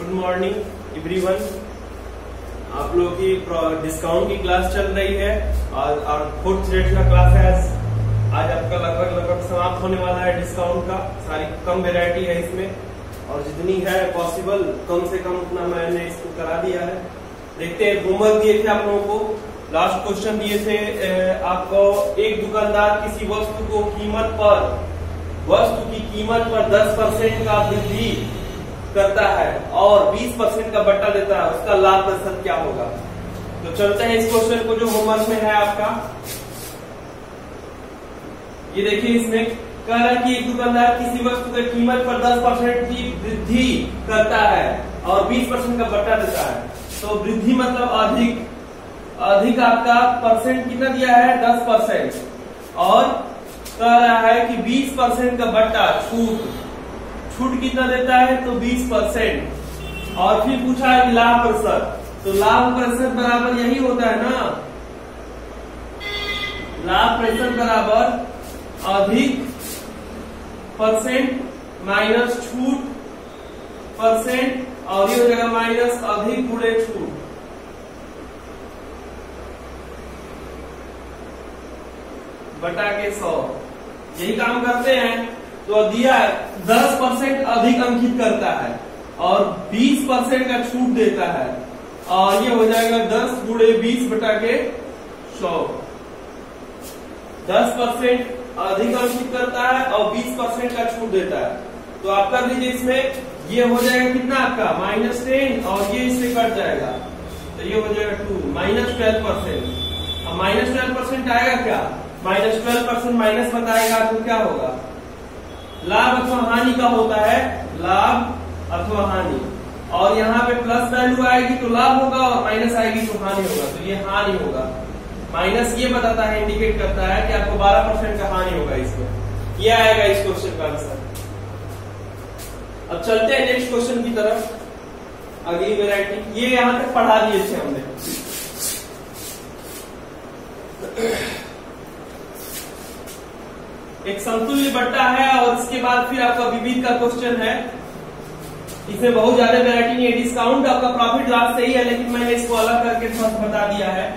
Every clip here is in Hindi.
Good morning everyone. आप लोगों की डिस्काउंट की क्लास चल रही है और फोर्थ पीरियड का क्लास है। आज आपका लगभग समाप्त होने वाला है डिस्काउंट का। सारी कम वेरायटी है इसमें और जितनी है पॉसिबल कम से कम उतना मैंने इसको करा दिया है। देखते हैं, होमवर्क दिए थे आप लोगों को, लास्ट क्वेश्चन दिए थे आपको। एक दुकानदार किसी वस्तु की कीमत पर 10% का वृद्धि करता है और 20% का बट्टा देता है, उसका लाभ प्रतिशत क्या होगा? तो चलते हैं इस क्वेश्चन को जो होमवर्क में है आपका। ये देखिए, इसमें कह रहा है कि एक दुकानदार किसी वस्तु की कीमत पर 10% की वृद्धि करता है और 20% का बट्टा देता है। तो वृद्धि मतलब अधिक आपका परसेंट कितना दिया है? 10%। और कह रहा है कि 20% का बट्टा छूट कितना देता है? तो 20%। और फिर पूछा है कि लाभ प्रतिशत, तो लाभ प्रतिशत बराबर यही होता है ना, लाभ प्रतिशत बराबर अधिक परसेंट माइनस छूट परसेंट, और ये हो जाएगा माइनस अधिक गुणे छूट। बटा के 100। यही काम करते हैं। तो दिया 10% अधिक अंकित करता है और 20% का छूट देता है, और ये हो जाएगा 10 गुणे 20 बटा के 100। 10% अधिक अंकित करता है और 20% का छूट देता है। तो आप कर लीजिए, इसमें ये हो जाएगा कितना आपका -10, और ये इससे कट जाएगा तो ये हो जाएगा 2 -12%। अब -12% आएगा क्या? -12% माइनस बताएगा तो क्या होगा? लाभ अथवा हानि का होता है, लाभ अथवा हानि। और यहाँ पे प्लस वैल्यू आएगी तो लाभ होगा और माइनस आएगी तो हानि होगा, तो ये हानि होगा। माइनस ये बताता है, इंडिकेट करता है कि आपको 12% का हानि होगा इसमें। ये आएगा इस क्वेश्चन का आंसर। अब चलते हैं नेक्स्ट क्वेश्चन की तरफ। अगली वैरायटी ये यहां तक पढ़ा दिए थे हमने। एक समतुल्य बट्टा है और इसके बाद फिर आपका विविध का क्वेश्चन है। इसमें बहुत ज्यादा वैरायटी नहीं है। डिस्काउंट आपका प्रॉफिट लॉस से ही है, लेकिन मैंने इसको अलग करके फर्स्ट बता दिया है।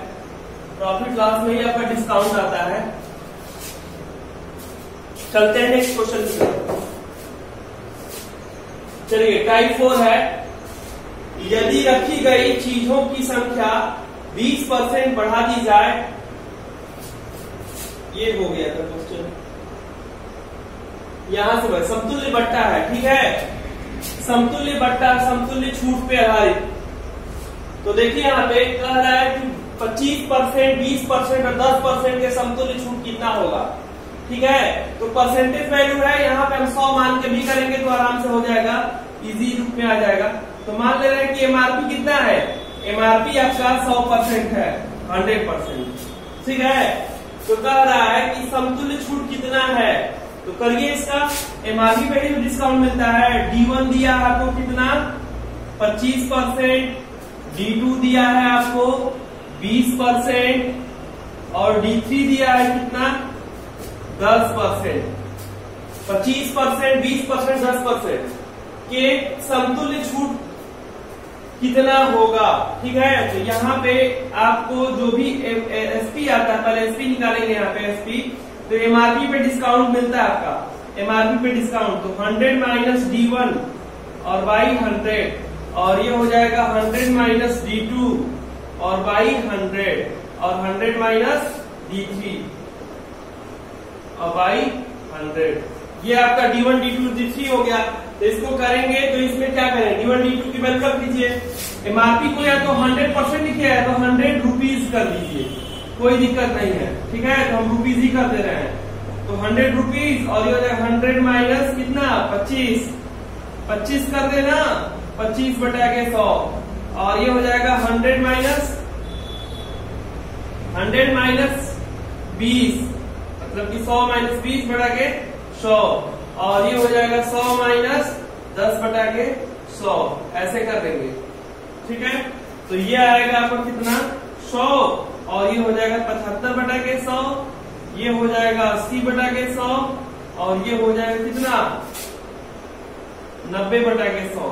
प्रॉफिट लॉस में ही आपका डिस्काउंट आता है। चलते हैं नेक्स्ट क्वेश्चन की तरफ। चलिए, टाइप 4 है। यदि रखी गई चीजों की संख्या 20% बढ़ा दी जाए, ये हो गया था क्वेश्चन। यहां से समतुल्य बट्टा है, ठीक है। समतुल्य बट्टा समतुल्य छूट पे आधारित। तो देखिए यहाँ पे कह रहा है कि 25%, 20% और 10% के समतुल्य छूट कितना होगा, ठीक है। तो परसेंटेज वैल्यू है, यहाँ पे हम 100 मान के भी करेंगे तो आराम से हो जाएगा, इजी रूप में आ जाएगा। तो मान ले रहे हैं कि एमआरपी कितना है? एमआरपी आपका 100% है, 100%, ठीक है। तो कह रहा है कि समतुल्य छूट कितना है, तो करिए इसका। एमआरपी पे ही डिस्काउंट मिलता है। D1 दिया है आपको कितना? 25%। D2 दिया है आपको 20% और D3 दिया है कितना? 10%। 25%, 20%, 10% के समतुल्य छूट कितना होगा, ठीक है। तो यहाँ पे आपको जो भी एसपी आता है, पहले एसपी निकालेंगे। यहाँ पे एसपी तो एमआरपी पे डिस्काउंट मिलता है आपका। एमआरपी पे डिस्काउंट तो 100 माइनस D1 और बाई 100, और ये हो जाएगा 100 माइनस D2 और बाई 100, और 100 माइनस D3 और बाई 100। ये आपका D1, D2, D3 हो गया। तो इसको करेंगे तो इसमें क्या करें? D1, D2 की वैल्यू रख दीजिए। एमआरपी को या तो 100% लिखे है तो 100 रुपीज कर दीजिए, कोई दिक्कत नहीं है, ठीक है। तो हम रुपीज ही कर दे रहे हैं। तो 100 रुपीज, और ये हो जाएगा 100 माइनस कितना? 25 कर देना, 25 बटा के 100, और ये हो जाएगा 100 माइनस 20, मतलब कि 100 माइनस 20 बटा के 100, और ये हो जाएगा 100 माइनस 10 बटा के 100। ऐसे कर देंगे, ठीक है। तो ये आएगा आपको कितना? 100, और ये हो जाएगा 75 बटा के 100, ये हो जाएगा 80 बटा के 100, और ये हो जाएगा कितना? 90 बटा के 100।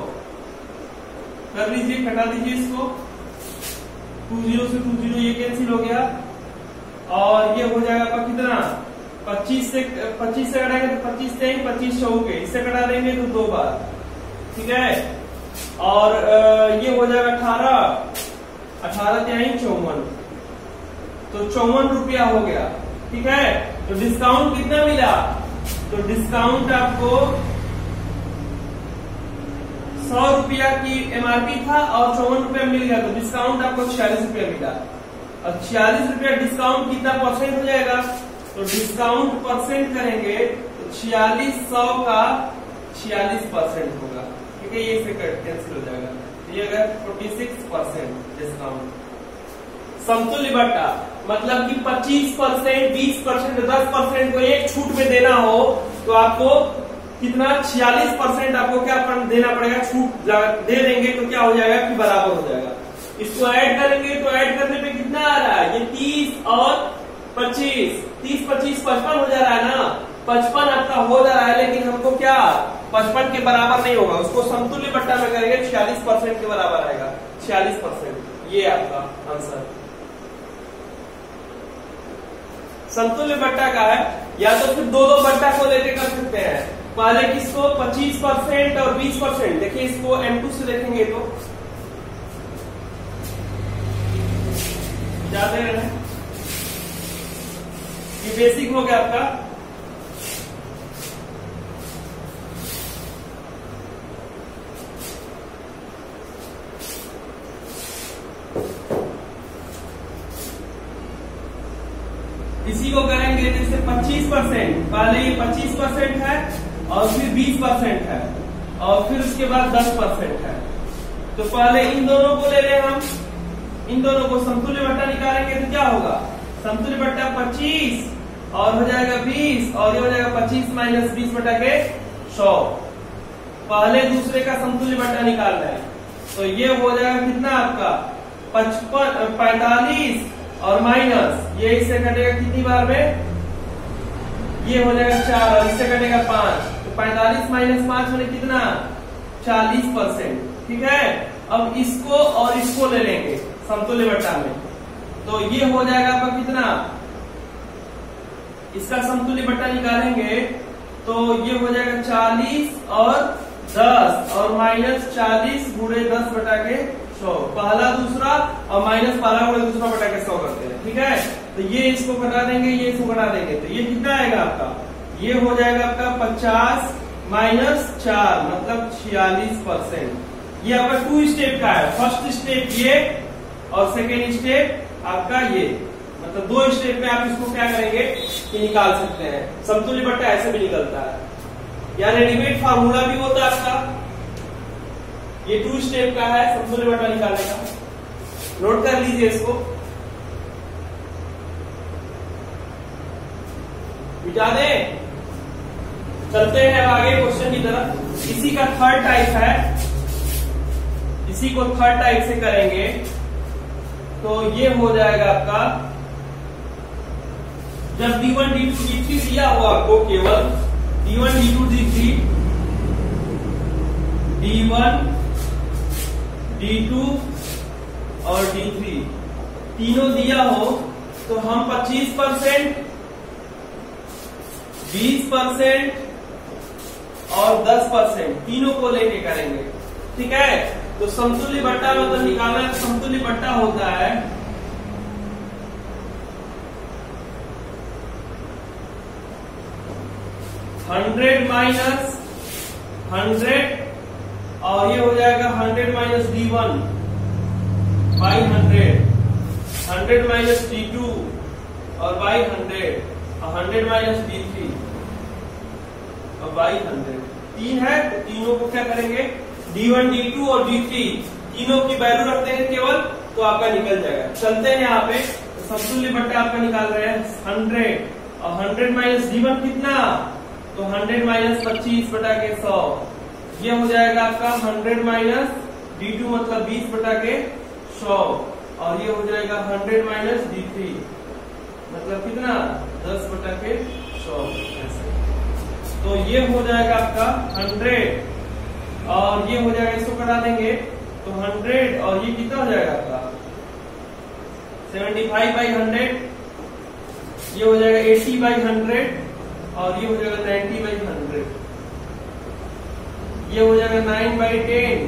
कर लीजिए, कटा दीजिए इसको। 2 0 से 2 0 ये कैंसिल हो गया और ये हो जाएगा आपका कितना 25 से कटाएंगे तो 25 से 25 चौके, इससे कटा देंगे तो 2 बार, ठीक है। और ये हो जाएगा 18 क्या 54, तो 54 रुपया हो गया, ठीक है। तो डिस्काउंट कितना मिला, तो डिस्काउंट आपको 100 रुपया की एमआरपी था और 54 रुपया मिल गया, तो डिस्काउंट आपको 46 रुपया मिला। और 46 रुपया डिस्काउंट कितना परसेंट हो जाएगा, तो डिस्काउंट परसेंट करेंगे तो 4600 का 46% होगा, ठीक है। ये से कैंसिल हो जाएगा, ये अगर 46% डिस्काउंट। समतुल्य बट्टा मतलब कि 25%, 20%, 10% को एक छूट में देना हो तो आपको कितना 46% आपको क्या देना पड़ेगा, छूट दे देंगे तो क्या हो जाएगा कि बराबर हो जाएगा। इसको ऐड करेंगे तो ऐड करने पे कितना आ रहा है, ये 30 और 25, 30 25 55 हो जा रहा है ना, 55 आपका हो जा रहा है, लेकिन हमको क्या 55 के बराबर नहीं होगा, उसको समतुल्य बट्टा में करेंगे 46% के बराबर आएगा, 46%। ये आपका आंसर समतुल्य बट्टा का है। या तो फिर दो बट्टा को लेके कर सकते हैं, पहले किसको 25% और 20%, देखिए इसको M2 से देखेंगे तो जाते हैं, ये बेसिक हो गया आपका। इसी को करेंगे जैसे 25%, पहले ये 25% है और फिर 20% है और फिर उसके बाद 10% है। तो पहले इन दोनों को ले लें हम, इन दोनों को समतुल्य बट्टा निकालेंगे तो क्या होगा, समतुल्य बट्टा 25 और हो जाएगा 20 और ये हो जाएगा 25 माइनस 20 बटा के 100। पहले दूसरे का समतुल्य बट्टा निकालना है तो ये हो जाएगा कितना आपका 45 और माइनस ये इससे कटेगा कितनी बार में, ये हो जाएगा 4 और इससे कटेगा 5, तो 45 माइनस 5 होने कितना 40%, ठीक है। अब इसको और इसको ले लेंगे समतुल्य बट्टा में, तो ये हो जाएगा आपका कितना, इसका समतुल्य बट्टा निकालेंगे तो ये हो जाएगा 40 और 10 और माइनस 40 गुणे 10 बटा के 100, पहला दूसरा और माइनस पहला गुणे दूसरा बटा के 100 करते हैं, ठीक है। तो ये इसको घटा देंगे, ये इसको घटा देंगे, तो ये कितना आएगा आपका, ये हो जाएगा आपका 50 माइनस 4 मतलब 46%। ये आपका 2 स्टेप का है, फर्स्ट स्टेप ये और सेकेंड स्टेप आपका ये, मतलब 2 स्टेप में आप इसको क्या करेंगे कि निकाल सकते हैं। समतुल्य बट्टा ऐसे भी निकलता है, या रेडीमेड फार्मूला भी होता है आपका, ये 2 स्टेप का है समतुल्य बट्टा निकालने का, नोट कर लीजिए इसको, मिटा दें। चलते हैं आगे क्वेश्चन की तरफ। इसी का थर्ड टाइप है, इसी को थर्ड टाइप से करेंगे तो ये हो जाएगा आपका, जब D1 D2 D3 दिया हो आपको, केवल D1 D2 D3, D1 D2 और D3 तीनों दिया हो तो हम 25%, 20% और 10% तीनों को लेके करेंगे, ठीक है। तो समतुल्य बट्टा मतलब निकालना, समतुल्य बट्टा होता है 100 माइनस 100 और ये हो जाएगा 100 minus D1 by 100 minus D2 और बाई 100 माइनस D3 और बाई 100। 3 है तो तीनों को क्या करेंगे, D1 D2 और D3 तीनों की वैल्यू रखते हैं केवल, तो आपका निकल जाएगा। चलते हैं यहाँ पे, तो समतुल्य बट्टा आपका निकाल रहे हैं 100 और 100 माइनस D1 कितना, तो 100 माइनस 25 बटा के 100, ये हो जाएगा आपका 100 माइनस D2 मतलब 20 बटा के 100 और ये हो जाएगा 100 माइनस D3 मतलब कितना 10 बटा के 100 ऐसे। तो ये हो जाएगा आपका 100 और ये हो जाएगा, इसको कटा देंगे तो 100 और ये कितना हो जाएगा आपका 75/100, ये हो जाएगा 80/100 और ये हो जाएगा 90/100, ये हो जाएगा 9/10,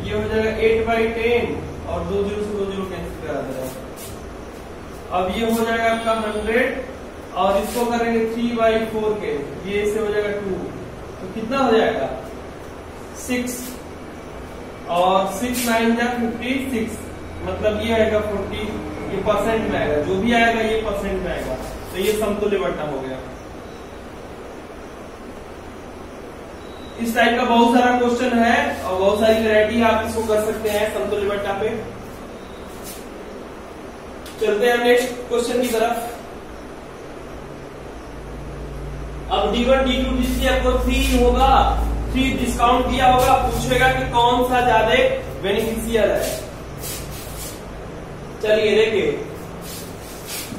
ये हो जाएगा 8/10 और 2 0 से 2 0 कैंसिल करा देना। अब ये हो जाएगा आपका 100 और इसको करेंगे 3/4 के, ये से हो जाएगा 2, तो कितना हो जाएगा 6 और 6 9 जा 56, मतलब ये आएगा 40, ये परसेंट में आएगा, जो भी आएगा ये परसेंट में आएगा, तो ये समतुल्य बट्टा हो गया। इस टाइप का बहुत सारा क्वेश्चन है और बहुत सारी वैरायटी आप इसको कर सकते हैं समतुल्य बट्टा पे। चलते हैं नेक्स्ट क्वेश्चन की तरफ। अब D1 D2 D3 आपको 3 होगा, 3 डिस्काउंट दिया होगा, पूछेगा कि कौन सा ज्यादा बेनिफिशियल है। चलिए देखिए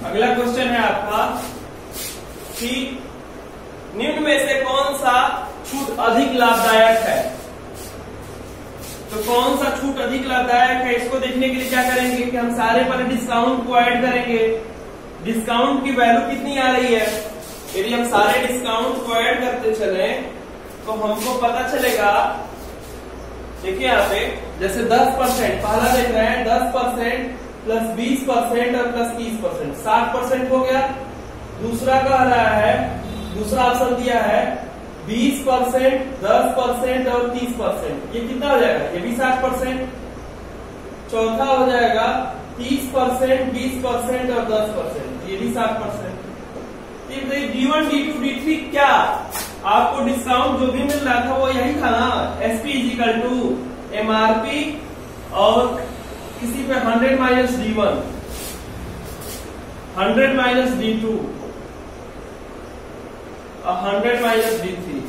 अगला क्वेश्चन है आपका कि निम्न में से कौन सा छूट अधिक लाभदायक है। तो कौन सा छूट अधिक लाभदायक है, इसको देखने के लिए क्या करेंगे कि हम सारे पर डिस्काउंट को ऐड करेंगे। डिस्काउंट की वैल्यू कितनी आ रही है, यदि हम सारे डिस्काउंट को ऐड करते चले तो हमको पता चलेगा, देखिए यहाँ पे जैसे 10%, पहला देख रहे हैं 10% प्लस 20% और प्लस 30%, 60% हो गया। दूसरा कह रहा है, दूसरा ऑप्शन दिया है 20%, 10% और 30%, ये कितना हो जाएगा, ये भी 60%। चौथा हो जाएगा 30%, 20% और 10%, ये भी 60%। D1 D2 D3 क्या आपको डिस्काउंट जो भी मिल रहा था वो यही था ना, SP = MRP और किसी पे 100 - D1, 100 - D2 और 100 - D3,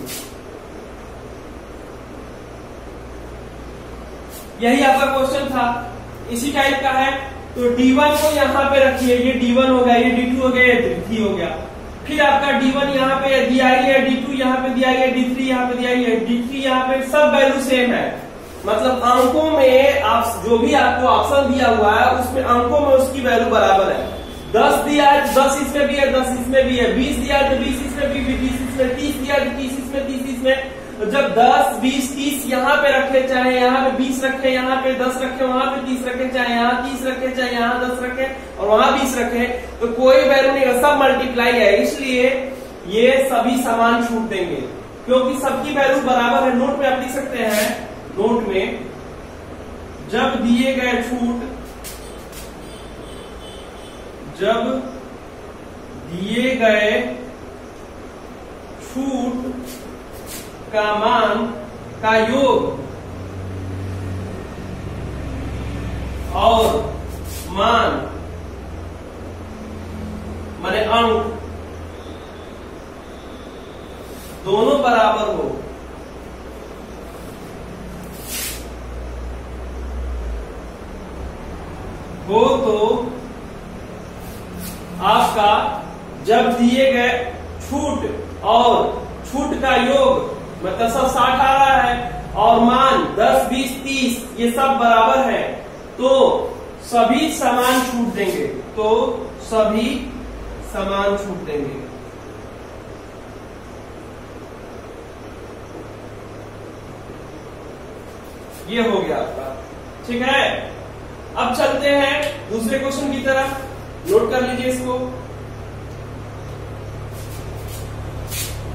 यही आपका क्वेश्चन था, इसी टाइप का है। तो D1 को यहाँ पे रखिए, ये D1 हो गया, ये D2 हो गया, ये D3 हो गया। फिर आपका D1 यहाँ पे दिया है, D2 यहाँ पे दिया है, D3 यहाँ पे दिया है, D3 यहाँ पे, सब वैल्यू सेम है। मतलब अंकों में आप जो भी आपको ऑप्शन दिया हुआ है उसमें अंकों में उसकी वैल्यू बराबर है। 10 दिया है तो 10 इसमें भी है, 10 इसमें भी है, 20 दिया है तो 20 इसमें भी, 20 इसमें, 30 दिया है तो 30 इसमें, 30 इसमें। तो जब 10, 20, 30 यहाँ पे रखे, चाहे यहाँ पे 20 रखे, यहाँ पे 10 रखे, वहां पे 30 रखे, चाहे यहाँ 30 रखे, चाहे यहाँ 10 रखे और वहां 20 रखे, तो कोई वैल्यू नहीं है, सब मल्टीप्लाई है। इसलिए ये सभी समान छूट देंगे क्योंकि सबकी वैल्यू बराबर है। नोट में आप लिख सकते हैं, नोट में जब दिए गए छूट, जब दिए गए छूट का मान का योग और मान माने अंक दोनों बराबर हो तो आपका जब दिए गए छूट और छूट का योग मतलब सब 60 आ रहा है और मान 10, 20, 30 ये सब बराबर है तो सभी समान छूट देंगे, तो सभी समान छूट देंगे। ये हो गया आपका, ठीक है। अब चलते हैं दूसरे क्वेश्चन की तरफ, नोट कर लीजिए इसको।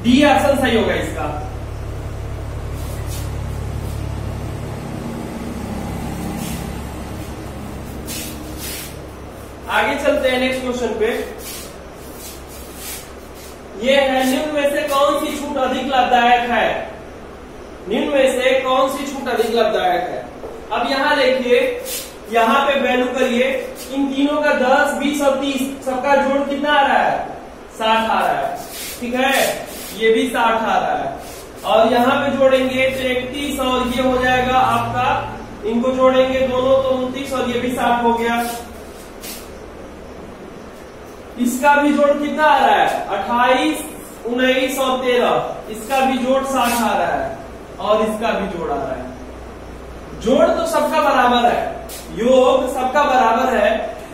डी ऑप्शन सही होगा इसका। आगे चलते हैं नेक्स्ट क्वेश्चन पे। ये है निम्न में से कौन सी छूट अधिक लाभदायक है, निम्न में से कौन सी छूट अधिक लाभदायक है। अब यहां देखिए, यहां पे वैल्यू करिए, इन तीनों का 10, 20 और 30 सबका जोड़ कितना आ रहा है, 60 आ रहा है, ठीक है। ये भी 60 आ रहा है और यहाँ पे जोड़ेंगे तो 31 और ये हो जाएगा आपका, इनको जोड़ेंगे दोनों तो 29 और ये भी 60 हो गया। इसका भी जोड़ कितना आ रहा है, 28, 19 और 13, इसका भी जोड़ 60 आ रहा है और इसका भी जोड़ आ रहा है। जोड़ तो सबका बराबर है, योग सबका बराबर है,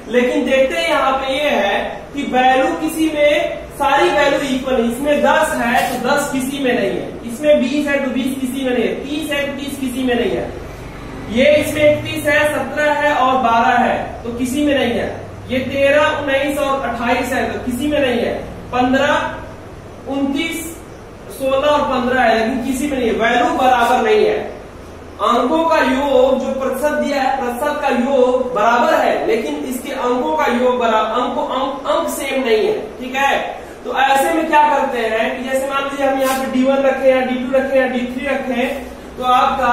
लेकिन देखते हैं यहाँ पे ये है कि वैल्यू किसी में सारी वैल्यू इक्वल है। इसमें 10 है तो 10 किसी में नहीं है, इसमें 20 है तो 20 किसी में नहीं है, 30 है तो 30 किसी में नहीं है, ये इसमें 31 है, 17 है और 12 है तो किसी में नहीं है, ये 13, 19 और 28 है तो किसी में नहीं है, 15, 29, 16 और 15 है लेकिन किसी में नहीं है, वैल्यू बराबर नहीं है। अंकों का योग जो प्रतिशत दिया है, प्रतिशत का योग बराबर है लेकिन इसके अंकों का योग बराबर अंक सेम नहीं है। ठीक है, तो ऐसे में क्या करते हैं कि जैसे मान लीजिए हम यहाँ पे D1 रखे या D2 रखे या D3 रखे, तो आपका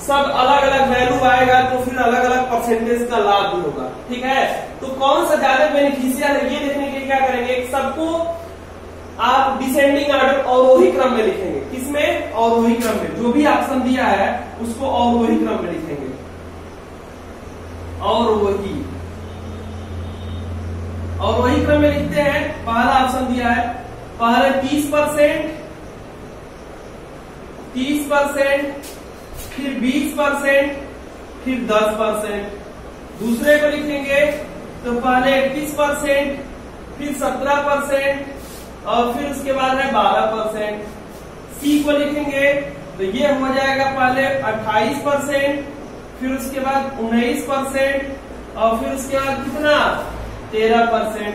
सब अलग अलग वैल्यू आएगा तो फिर अलग अलग परसेंटेज का लाभ भी होगा। ठीक है, तो कौन सा ज्यादा बेनिफिशियल है ये देखने के लिए क्या करेंगे, सबको आप डिसेंडिंग ऑर्डर अवरोही क्रम में लिखेंगे। किसमें? अवरोही क्रम में। जो भी ऑप्शन दिया है उसको अवरोही क्रम में लिखेंगे। अवरोही क्रम में लिखते हैं। पहला ऑप्शन दिया है, पहले 30%, 30%, फिर 20%, फिर 10%। दूसरे को लिखेंगे तो पहले 31%, फिर 17% और फिर उसके बाद है 12%। सी को लिखेंगे तो ये हो जाएगा पहले 28%, फिर उसके बाद 19% और फिर उसके बाद कितना 13%।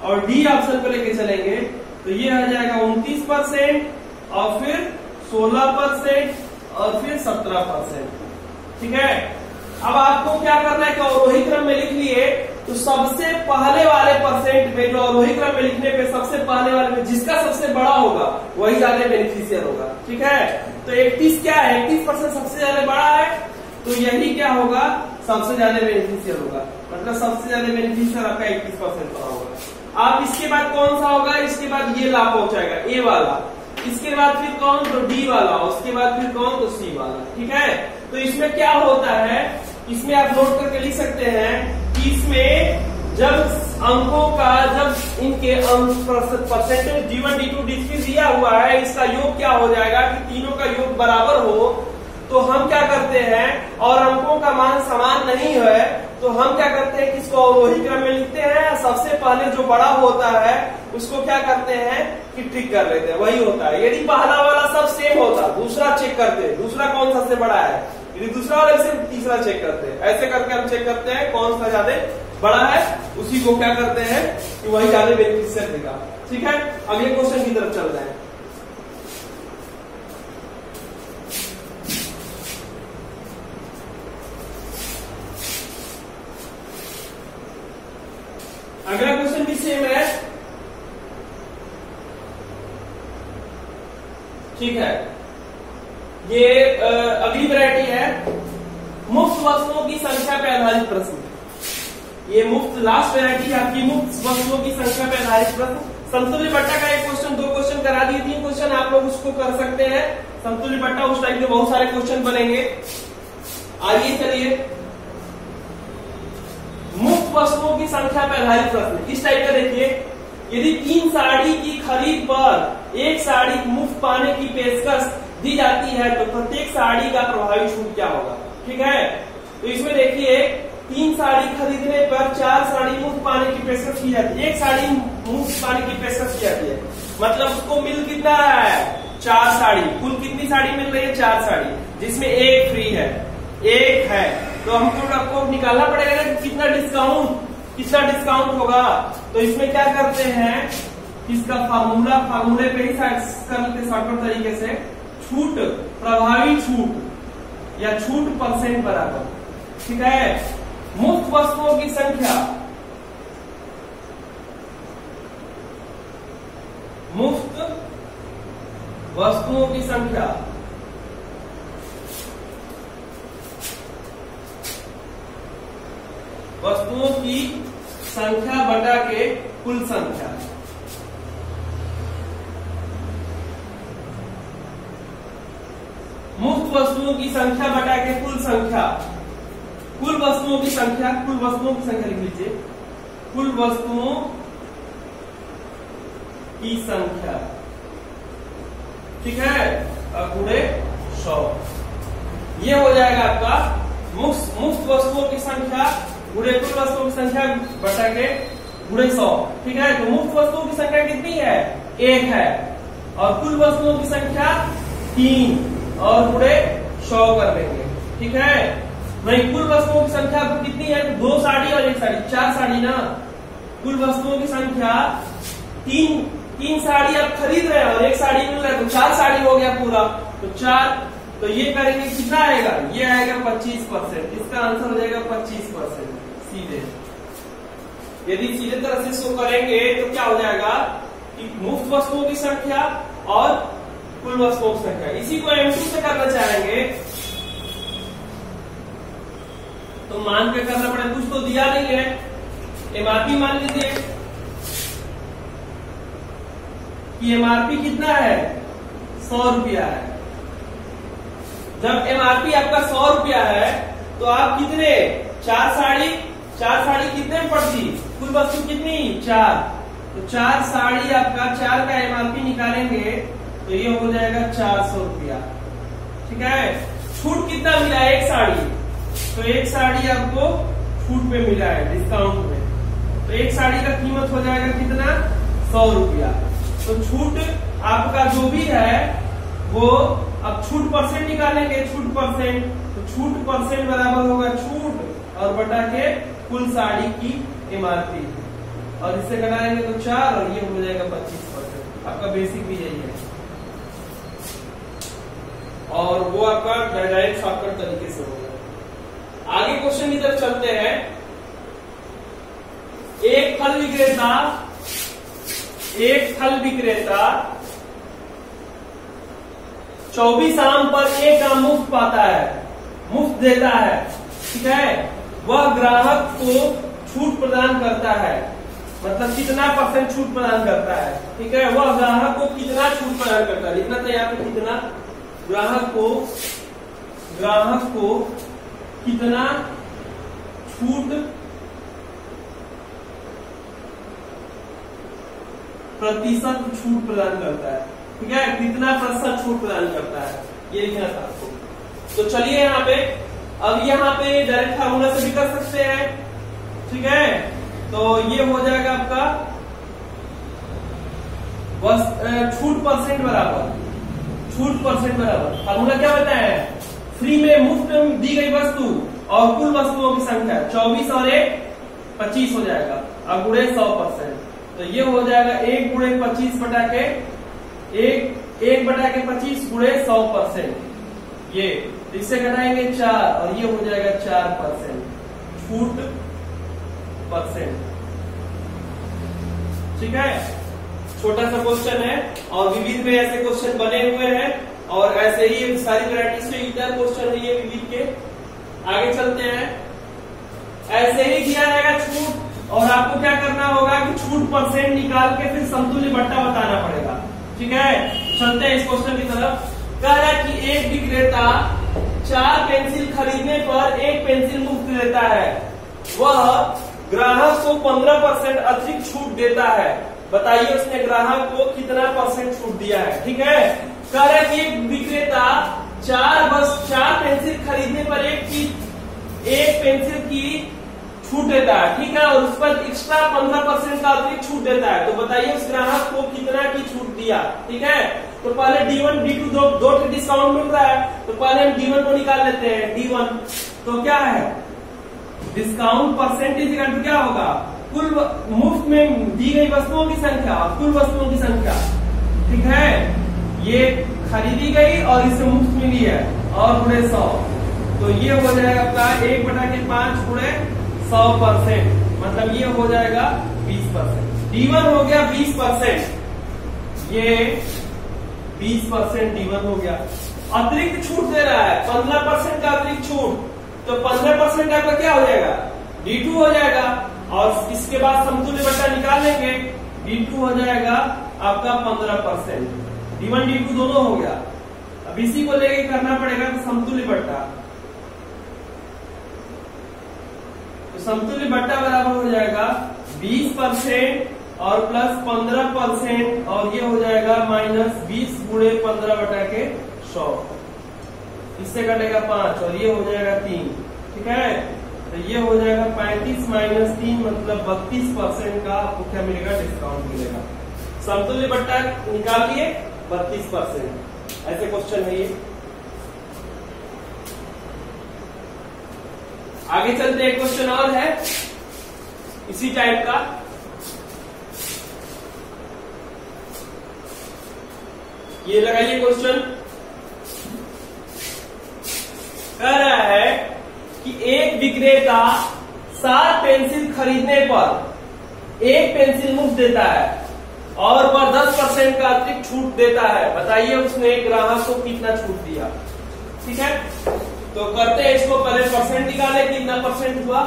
और डी ऑप्शन को लेके चलेंगे तो ये हो जाएगा 29% और फिर 16% और फिर 17%। ठीक है, अब आपको क्या करना है कि अवरोही क्रम में लिख लिए तो सबसे पहले वाले परसेंट में, जो अवरोही क्रम में लिखने पे सबसे पहले वाले में जिसका सबसे बड़ा होगा वही ज्यादा बेनिफिशियल होगा। ठीक है, तो 31 क्या है, 31% सबसे ज्यादा बड़ा है तो यही क्या होगा, सबसे ज्यादा बेनिफिशियल होगा। मतलब सबसे ज्यादा बेनिफिशियल आपका 31% का होगा। अब इसके बाद कौन सा होगा, इसके बाद ये लाभ पहुंचाएगा ए वाला, इसके बाद फिर कौन तो डी वाला, उसके बाद फिर कौन तो सी वाला। ठीक है, तो इसमें क्या होता है, इसमें आप नोट करके लिख सकते हैं कि इसमें जब अंकों का, जब इनके परसेंटेज D1, D2, D3 दिया हुआ है, इसका योग क्या हो जाएगा कि तीनों का योग बराबर हो, तो हम क्या करते हैं, और अंकों का मान समान नहीं है तो हम क्या करते हैं कि इसको अवरोही क्रम में लिखते हैं। सबसे पहले जो बड़ा होता है उसको क्या करते हैं कि टिक कर लेते हैं, वही होता है। यदि पहला वाला सब सेम होता, दूसरा चेक करते हैं दूसरा कौन सबसे बड़ा है, यदि दूसरा वाले से तीसरा चेक करते हैं। ऐसे करके हम चेक करते हैं कौन सा ज्यादा बड़ा है, उसी को क्या करते हैं कि वही ज्यादा बेनिफिशियल देगा। ठीक है, अगले क्वेश्चन की तरफ चल रहे हैं। अगला क्वेश्चन भी सेम है। ठीक है, ये अगली वैरायटी है मुफ्त वस्तुओं की संख्या पर आधारित प्रश्न। ये मुफ्त लास्ट वैरायटी है आपकी, मुफ्त वस्तुओं की संख्या पर आधारित प्रश्न। समतुल्य बट्टा का एक क्वेश्चन, 2 क्वेश्चन करा दिए, 3 क्वेश्चन आप लोग उसको कर सकते हैं। समतुल्य बट्टा उस टाइप के बहुत सारे क्वेश्चन बनेंगे। आइए चलिए, मुफ्त वस्तुओं की संख्या पर आधारित प्रश्न इस टाइप का देखिए, यदि 3 साड़ी की खरीद पर 1 साड़ी मुफ्त पाने की पेशकश दी जाती है तो प्रत्येक साड़ी का प्रभावी छूट क्या होगा। ठीक है, तो इसमें देखिए 3 साड़ी खरीदने पर 4 साड़ी मुफ्त पाने की पेशकश की जाती है, 1 साड़ी मुफ्त पाने की पेशकश की जाती है, मतलब उसको मिल कितना है 4 साड़ी। कुल कितनी साड़ी मिल रही है 4 साड़ी, जिसमें 1 फ्री है, 1 है, तो हमको आपको निकालना पड़ेगा ना कितना डिस्काउंट होगा। तो इसमें क्या करते हैं, इसका फार्मूले पे ही कर लेते शॉर्टकट तरीके से, छूट प्रभावी छूट या छूट परसेंट बराबर। ठीक है, मुफ्त वस्तुओं की संख्या, मुफ्त वस्तुओं की संख्या वस्तुओं की संख्या बटा के कुल संख्या। मुफ्त वस्तुओं की संख्या बटा के कुल संख्या, कुल वस्तुओं की संख्या, कुल वस्तुओं की संख्या लिख लीजिए, कुल वस्तुओं की संख्या। ठीक है, गुणे 100, ये हो जाएगा आपका मुफ्त वस्तुओं की संख्या गुणे कुल वस्तुओं की संख्या बटा के गुणे 100। ठीक है, तो मुफ्त वस्तुओं की संख्या कितनी है? 1 है, और कुल वस्तुओं की संख्या 3 और गुणे 100 कर देंगे। ठीक है, वही कुल वस्तुओं की संख्या कितनी है? 2 साड़ी और 1 साड़ी, 4 साड़ी ना। कुल वस्तुओं की संख्या 3 साड़ी आप खरीद रहे हैं और 1 साड़ी मिल रहा है, तो 4 साड़ी हो गया पूरा। तो 4, तो ये करेंगे कितना आएगा? ये आएगा 25%। इसका आंसर हो जाएगा 25% सीधे। यदि सीधे तरह से इसको करेंगे तो क्या हो जाएगा कि मुफ्त वस्तुओं की संख्या और कुल वस्तुओं की संख्या, इसी को M2 से करना चाहेंगे तो मान के करना पड़ेगा, कुछ तो दिया नहीं है। एमआरपी मान लीजिए कि एमआरपी कितना है? 100 रुपया है। जब एमआरपी आपका 100 रुपया है तो आप कितने 4 साड़ी कितने में पड़ती? कुल वस्तु कितनी? 4। तो 4 साड़ी आपका 4 का एमआरपी निकालेंगे तो ये हो जाएगा 400 रुपया। ठीक है, छूट कितना मिला? 1 साड़ी, तो 1 साड़ी आपको छूट पे मिला है डिस्काउंट में, तो 1 साड़ी का कीमत हो जाएगा कितना? 100 रुपया। तो छूट आपका जो भी है वो, अब छूट परसेंट निकालेंगे, छूट परसेंट, तो छूट परसेंट बराबर होगा छूट और बटा के कुल साड़ी की एमआरपी, और इससे घटाएंगे तो 4 और ये हो जाएगा 25%। आपका बेसिक भी यही है, और वो आपका डायरेक्ट शॉर्टकट तरीके से होगा। आगे क्वेश्चन की तरफ चलते हैं। एक फल विक्रेता 24 आम पर 1 आम मुफ्त पाता है, मुफ्त देता है। ठीक है, वह ग्राहक को छूट प्रदान करता है, मतलब कितना परसेंट छूट प्रदान करता है। ठीक है, वह ग्राहक को कितना छूट प्रदान करता है, लिखना था यहाँ पे कितना, ग्राहक को कितना छूट प्रतिशत छूट प्रदान करता है। ठीक है, कितना प्रतिशत छूट प्रदान करता है, ये लिखना था आपको। तो चलिए यहाँ पे, अब यहाँ पे डायरेक्ट फार्मूला से भी कर सकते हैं। ठीक है, तो ये हो जाएगा आपका बस छूट परसेंट बराबर फार्मूला क्या बताया है? फ्री में मुफ्त में दी गई वस्तु और कुल वस्तुओं की संख्या 24 और 1 25 हो जाएगा, और गुणे 100%। तो ये हो जाएगा 1 गुणे 25 बटा के 1 बटा के 25 गुणे 100%। ये इससे घटाएंगे 4 और ये हो जाएगा 4% छूट परसेंट। ठीक है, छोटा सा क्वेश्चन है और विविध में ऐसे क्वेश्चन बने हुए हैं, और ऐसे ही सारी वैरायटीज में इधर क्वेश्चन है ये विविध के। आगे चलते हैं, ऐसे ही दिया रहेगा छूट, और आपको क्या करना होगा कि छूट परसेंट निकाल के फिर समतुल्य बट्टा बताना पड़ेगा। ठीक है, चलते हैं इस क्वेश्चन की तरफ। कह रहा है कि एक विक्रेता 4 पेंसिल खरीदने पर 1 पेंसिल मुफ्त देता है, वह ग्राहक को 15% अतिरिक्त छूट देता है। बताइए उसने ग्राहक को कितना परसेंट छूट दिया है। ठीक है, कह रहा है कि एक विक्रेता 4 पेंसिल खरीदने पर 1 पेंसिल की छूट देता है। ठीक है, और उस पर एक्स्ट्रा 15% का अतिरिक्त छूट देता है। तो बताइए उस ग्राहक को कितना की छूट दिया। ठीक है, तो पहले D1 D2 दो डिस्काउंट मिल रहा है, तो पहले हम D1 को निकाल लेते हैं। D1 तो क्या है? डिस्काउंट परसेंटेज का क्या होगा? कुल मुफ्त में दी गई वस्तुओं की संख्या और कुल वस्तुओं की संख्या। ठीक है, ये खरीदी गई और इसे मुफ्त मिली है, और गुणे 100, तो ये हो जाएगा आपका 1 बटा के 5 गुणे 100%, मतलब ये हो जाएगा 20%। D1 हो गया 20%, ये 20% D1 हो गया। अतिरिक्त छूट दे रहा है 15% का अतिरिक्त छूट, तो 15% आपका क्या हो जाएगा? D2 हो जाएगा, और इसके बाद समतुल्य बट्टा निकाल लेंगे। D2 हो जाएगा आपका 15%, D1 D2 दोनों हो गया। अब इसी को लेके करना पड़ेगा तो समतुल्य बट्टा, तो समतुल्य बट्टा बराबर हो जाएगा 20% और प्लस 15%, और ये हो जाएगा माइनस 20 गुणे 15 बटा के 100। इससे कटेगा 5 और ये हो जाएगा 3, ठीक है। तो ये हो जाएगा 35 माइनस 3 मतलब 32% का आपको क्या मिलेगा, डिस्काउंट मिलेगा। समतुल्य बट्टा निकालिए 32%, ऐसे क्वेश्चन है ये। आगे चलते एक क्वेश्चन और है इसी टाइप का। ये लगाइए क्वेश्चन, कह रहा है कि एक विक्रेता 7 पेंसिल खरीदने पर एक पेंसिल मुफ्त देता है और वह 10% का अतिरिक्त छूट देता है। बताइए उसने ग्राहक को कितना छूट दिया। ठीक है, तो करते हैं इसको, पहले परसेंट निकाले, कितना परसेंट हुआ।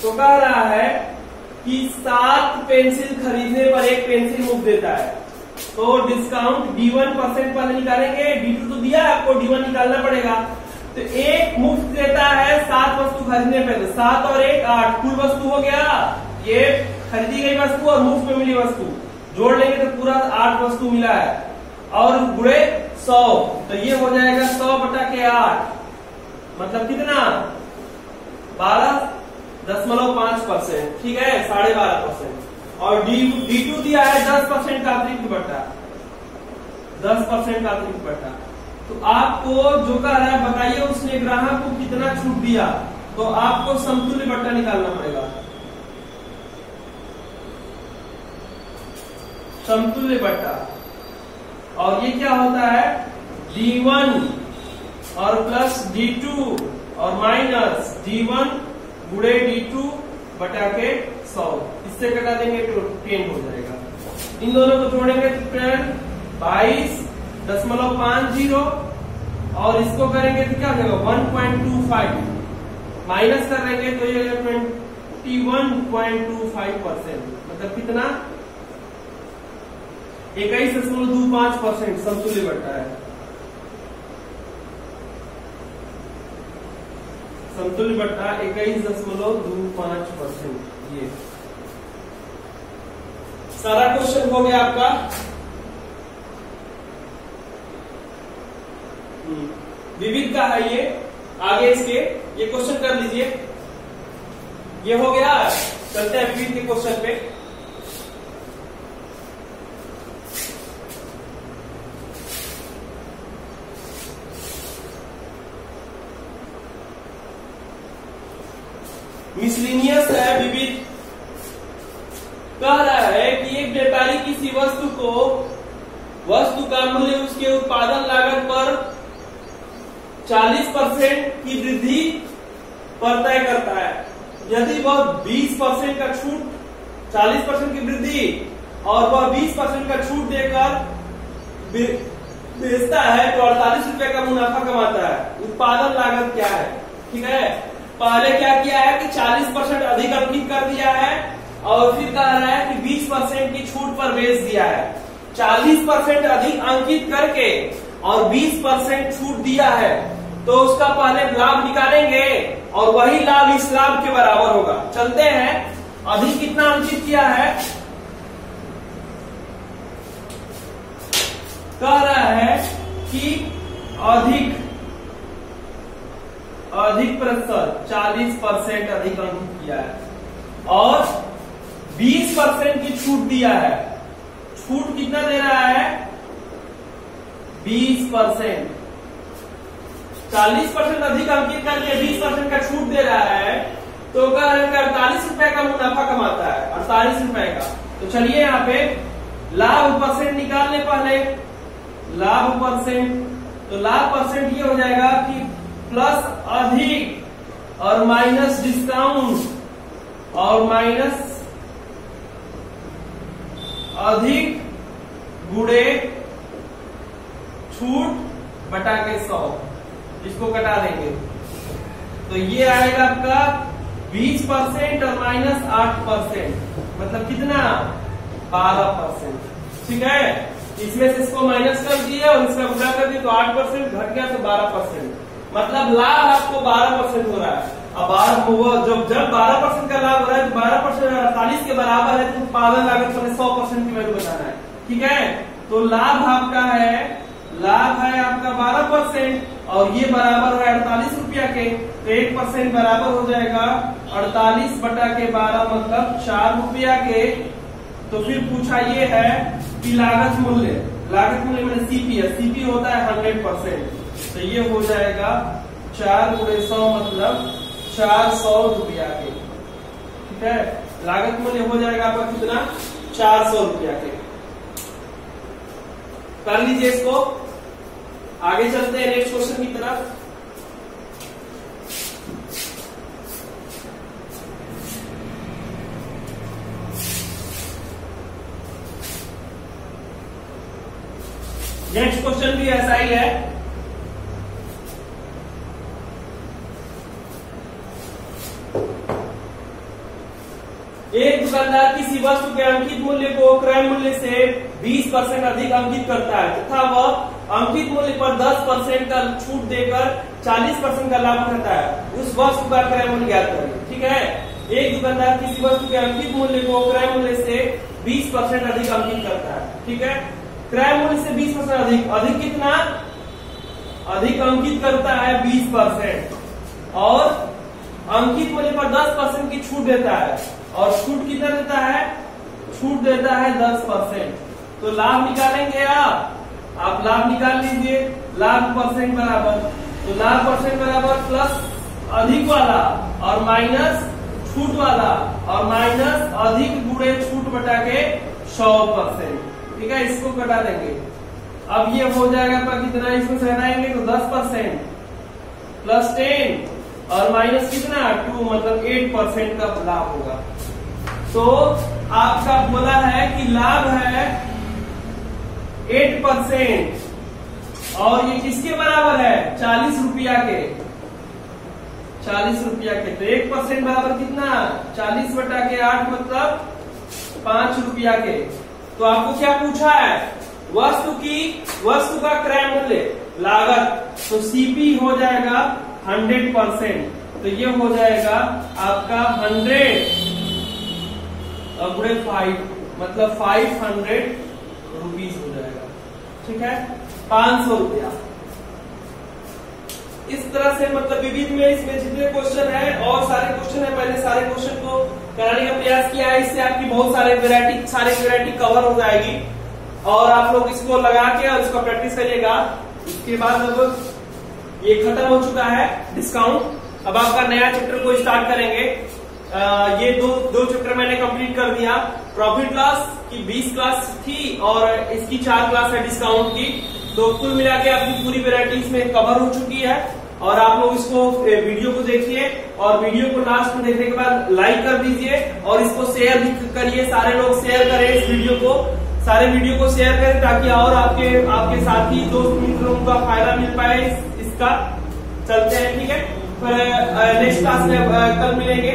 तो कह रहा है कि 7 पेंसिल खरीदने पर एक पेंसिल मुफ्त देता है, तो डिस्काउंट D1% पहले निकालेंगे। D2 तो दिया है आपको, D1 निकालना पड़ेगा। तो एक मुफ्त देता है 7 वस्तु खरीदने पे, तो 7 और 1 8 कुल वस्तु हो गया। ये खरीदी गई वस्तु और मुफ्त में मिली वस्तु जोड़ लेंगे तो पूरा 8 वस्तु मिला है, और गुणे 100, तो ये हो जाएगा 100/8 मतलब कितना, 12.5%। ठीक है, 12.5%। और D2 दिया है 10% का अतिरिक्त बट्टा, 10% का अतिरिक्त बट्टा। तो आपको जो कह रहा है बताइए उसने ग्राहक को कितना छूट दिया, तो आपको समतुल्य बट्टा निकालना पड़ेगा। समतुल्य बट्टा, और ये क्या होता है, D1 और प्लस D2 और माइनस D1 गुणे D2 बटा के 100, इससे कटा देंगे तो 10 हो जाएगा। इन दोनों को जोड़ेंगे तो 22.50 और इसको करेंगे तो क्या हो जाएगा 1.25, माइनस कर देंगे तो ये 21.25%, मतलब कितना 21.25% समतुल्य बट्टा है। समतुल्य बट्टा 21.25%। ये सारा क्वेश्चन हो गया आपका। विविध का है ये, आगे इसके ये क्वेश्चन कर लीजिए। ये हो गया, चलते हैं विविध के क्वेश्चन पे। मिसलिनियस है विविध। कह रहा है कि एक व्यापारी किसी वस्तु का मूल्य उसके उत्पादन लागत पर 40% की वृद्धि पर तय करता है। यदि वह 20% का छूट, 40% की वृद्धि और वह 20% का छूट देकर बेचता है तो 48 रुपए का मुनाफा कमाता है। उत्पादन लागत क्या है? ठीक है, पहले क्या किया है कि 40% अधिक अंकित कर दिया है और फिर कह रहा है कि 20% की छूट पर बेच दिया है। 40% अधिक अंकित करके और 20% छूट दिया है, तो उसका पहले लाभ निकालेंगे और वही लाभ इस लाभ के बराबर होगा। चलते हैं, अधिक कितना अंकित किया है, कह रहा है कि अधिक प्रतिशत 40% अधिक अंकित किया है और 20% की छूट दिया है। छूट कितना दे रहा है, 20%। 40% अधिक अंकित करके 20% का छूट दे रहा है, तो कह रहा है 48 रुपए का मुनाफा कमाता है, 48 रुपए का। तो चलिए यहाँ पे लाभ परसेंट निकाल ले पहले, लाभ परसेंट। तो लाभ परसेंट ये हो जाएगा कि प्लस अधिक और माइनस डिस्काउंट और माइनस अधिक गुणे छूट बटा के 100, इसको कटा देंगे तो ये आएगा आपका 20% और माइनस 8%, मतलब कितना 12%। ठीक है, इसमें से इसको माइनस कर दिए और इसका गुणा कर दिए तो 8% घट गया तो 12%, मतलब लाभ आपको 12% हो रहा है। अब जब 12% का लाभ हो रहा है तो 12% 48 के बराबर है, तो उत्पादन लागत 100% की वैल्यू बताना है। ठीक है, तो लाभ आपका है, लाभ है आपका 12% और ये बराबर है 48 रुपया के, तो 1% बराबर हो जाएगा 48/12 मतलब 4 रुपया के। तो फिर पूछा ये है कि लागत मूल्य मैंने सीपी है, सीपी होता है 100%, तो ये हो जाएगा 4 × 100 मतलब 400 रुपया के। ठीक है, लागत मूल्य हो जाएगा आपका कितना, 400 रुपया के। कर लीजिए इसको, आगे चलते हैं नेक्स्ट क्वेश्चन की तरफ। नेक्स्ट क्वेश्चन भी ऐसा ही है। एक दुकानदार किसी वस्तु के अंकित मूल्य को क्रय मूल्य से 20% अधिक अंकित करता है तथा वह अंकित मूल्य पर 10% का छूट देकर 40% का लाभ उठाता है। उस वस्तु का क्रय मूल्य ज्ञात करें। ठीक है, एक दुकानदार किसी वस्तु के अंकित मूल्य को क्रय मूल्य से 20% अधिक अंकित करता है। ठीक है, क्रय मूल्य से 20% अधिक, अधिक कितना, अधिक अंकित करता है 20% और अंकित मूल्य पर 10% की छूट देता है। और छूट कितना देता है, छूट देता है 10%। तो लाभ निकालेंगे आप लाभ निकाल लीजिए। लाभ परसेंट बराबर, तो लाभ परसेंट बराबर प्लस अधिक वाला और माइनस छूट वाला और माइनस अधिक गुणे छूट बटा के 100%। ठीक है, इसको घटा देंगे। अब ये हो जाएगा आपका कितना, इसको से हटाएंगे तो 10% प्लस 10 और माइनस कितना 2 मतलब 8% का लाभ होगा। तो आपका बोला है कि लाभ है 8% और ये किसके बराबर है, 40 रुपया के, 40 रुपया के। तो 1% बराबर कितना, 40/8 मतलब 5 रुपया के। तो आपको क्या पूछा है, वस्तु का क्रय मूल्य लागत, तो सीपी हो जाएगा 100%। तो ये हो जाएगा आपका 100 और 5 मतलब 500 रुपीज हो जाएगा। ठीक है, 500 रुपया। इस तरह से मतलब विविध में इसमें जितने क्वेश्चन है और सारे क्वेश्चन है, मैंने सारे क्वेश्चन को कराने का प्रयास किया है। इससे आपकी बहुत सारे वैरायटी कवर हो जाएगी और आप लोग इसको लगा के और इसको प्रैक्टिस करिएगा। इसके बाद अब ये खत्म हो चुका है डिस्काउंट, अब आपका नया चैप्टर को स्टार्ट करेंगे। ये दो चैप्टर मैंने कंप्लीट कर दिया। प्रॉफिट लॉस की 20 क्लास थी और इसकी 4 क्लास है डिस्काउंट की। तो कुल मिला के आपकी पूरी वैरायटी इसमें कवर हो चुकी है और आप लोग इसको वीडियो को देखिए और वीडियो को लास्ट में देखने के बाद लाइक कर दीजिए और इसको शेयर भी करिए। सारे लोग शेयर करें इस वीडियो को, सारे वीडियो को शेयर करें ताकि और आपके साथी दोस्त मित्रों का फायदा मिल पाए इसका। चलते हैं, ठीक है, फिर नेक्स्ट क्लास में कल मिलेंगे।